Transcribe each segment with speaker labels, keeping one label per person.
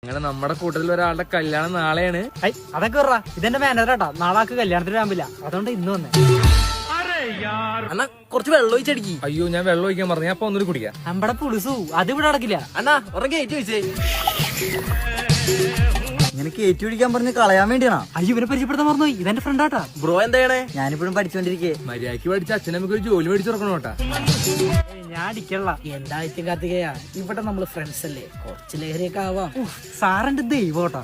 Speaker 1: അങ്ങനെ നമ്മുടെ കൂട്ടത്തിൽ ഒരാളുടെ കല്യാണം നാളെയാണ്.
Speaker 2: അതൊക്കെ പറ, ഇതെന്റെ മാനേജറാട്ടാ. നാളാക്ക് കല്യാണത്തിന് ആകുമ്പില്ല, അതുകൊണ്ട് ഇന്ന് വന്നേ.
Speaker 3: അണ്ണാ കുറച്ച് വെള്ളം ഒഴിച്ചടിക്കി.
Speaker 1: അയ്യോ ഞാൻ വെള്ളം ഒഴിക്കാൻ പറഞ്ഞു, അപ്പൊ ഒന്നൊരു കുടിക്കാം.
Speaker 2: നമ്മുടെ പുളിസു അത് ഇവിടെ നടക്കില്ല.
Speaker 3: അണ്ണാ ഒരെണ്ണം കയറ്റി വെച്ചേ.
Speaker 4: ഇങ്ങനെ കയറ്റി പിടിക്കാൻ പറഞ്ഞ് കളയാൻ വേണ്ടിയാണോ?
Speaker 2: അയ്യോ ഇവനെ പരിചയപ്പെടുത്താൻ മറന്നു, ഇതെന്റെ ഫ്രണ്ടാട്ടാ.
Speaker 3: ബ്രോ എന്താ ചെയ്യണേ?
Speaker 4: ഞാനിപ്പോഴും പഠിച്ചോണ്ടിരിക്കേ.
Speaker 1: മര്യാദക്ക് പഠിച്ച അച്ഛനമ്മക്ക് ഒരു ജോലി മേടിച്ചു കൊടുക്കണം കേട്ടാ.
Speaker 2: ഞാൻ അടിക്കള്ള.
Speaker 5: എന്തായിട്ട് കാർത്തികയാ, ഇവിടെ നമ്മള് ഫ്രണ്ട്സ് അല്ലേ, കുറച്ച് ലഹരിയൊക്കെ ആവാം.
Speaker 2: സാറിന്റെ ദൈവോട്ടാ.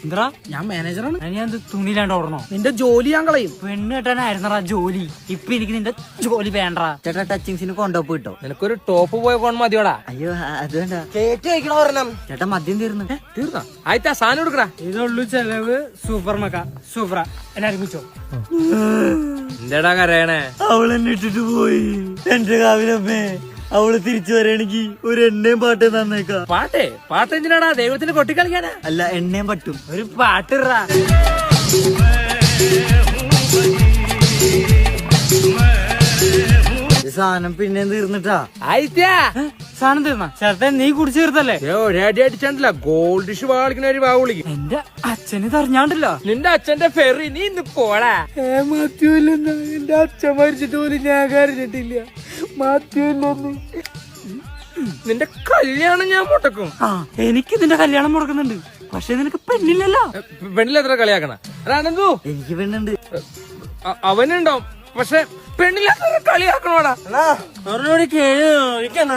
Speaker 2: എന്താ
Speaker 5: ഞാൻ മാനേജറാണ്.
Speaker 2: ഞാൻ തുണിയിലാണ്ട് ഓടണോ?
Speaker 5: നിന്റെ ജോലി ഞാൻ കളയും.
Speaker 2: പെണ്ണ് കെട്ടാനായിരുന്നറാ ജോലി. ഇപ്പൊ എനിക്ക് നിന്റെ ജോലി വേണ്ട.
Speaker 4: ചേട്ടാ ടച്ചിങ്സിന് കൊണ്ടോപ്പ് കിട്ടോ?
Speaker 1: നിനക്കൊരു ടോപ്പ് പോയ ഫോൺ മതിയോടാ.
Speaker 4: അയ്യോ അത് വേണ്ട.
Speaker 3: കയറ്റി വെക്കണ ഒരെണ്ണം.
Speaker 4: ചേട്ടാ മദ്യം തീർന്നു.
Speaker 1: തീർന്നാ ആയിട്ടാ സാധനം കൊടുക്കടാ.
Speaker 2: ഇതുള്ളൂ ചെലവ്. സൂപ്പർ മക്ക സൂപ്പറ. എല്ലാരും കുച്ചോ.
Speaker 1: എന്താടാ കരയണേ?
Speaker 4: അവളെന്നെ ഇട്ടിട്ട് പോയി. എന്റെ കാവിലമ്മേ, അവള് തിരിച്ചു വരണെങ്കിൽ ഒരു എണ്ണയും പാട്ടും തന്നേക്കാം.
Speaker 1: പാട്ട് എന്തിനാടാ? ദൈവത്തിന് കൊട്ടിക്കളിക്കാനാ?
Speaker 4: അല്ല, എണ്ണയും പറ്റും.
Speaker 2: ഒരു പാട്ടിറാ.
Speaker 4: സാധനം പിന്നെ തീർന്നിട്ടാ.
Speaker 1: ആയിട്ടാ
Speaker 2: സാധനം തീർന്ന ചേർത്തെ നീ കുടിച്ചു തീർത്തല്ലേ?
Speaker 1: ഒരടി അടിച്ചാണ്ടല്ല ഗോൾഡ് ഡിഷ് വാളിക്കുന്ന ഒരു വാ വിളിക്കും.
Speaker 2: എന്റെ അച്ഛന് തറിഞ്ഞാണ്ടല്ലോ.
Speaker 1: നിന്റെ അച്ഛന്റെ ഫെറി നീ ഇന്ന് പോടാ.
Speaker 2: മാത്യുല്ലെന്ന് എന്റെ അച്ഛൻ മരിച്ചിട്ട് പോലും ഞാൻ കരഞ്ഞിട്ടില്ല. മാത്യുല്ലെന്ന്.
Speaker 1: നിന്റെ കല്യാണം ഞാൻ മുടക്കും.
Speaker 2: എനിക്ക് നിന്റെ കല്യാണം മുടക്കുന്നുണ്ട്, പക്ഷെ നിനക്ക് പെണ്ണില്ലല്ലോ.
Speaker 1: പെണ്ണിൽ എത്ര കളിയാക്കണ അനന്തു?
Speaker 4: എനിക്ക് പെണ്ണുണ്ട്.
Speaker 1: അവനുണ്ടാവും, പക്ഷെ പെണ്ണില്ലാത്ത കളിയാക്കണോടാ.
Speaker 3: അണ്ണാ ഒരെണ്ണം കൂടി കേൾക്കണ.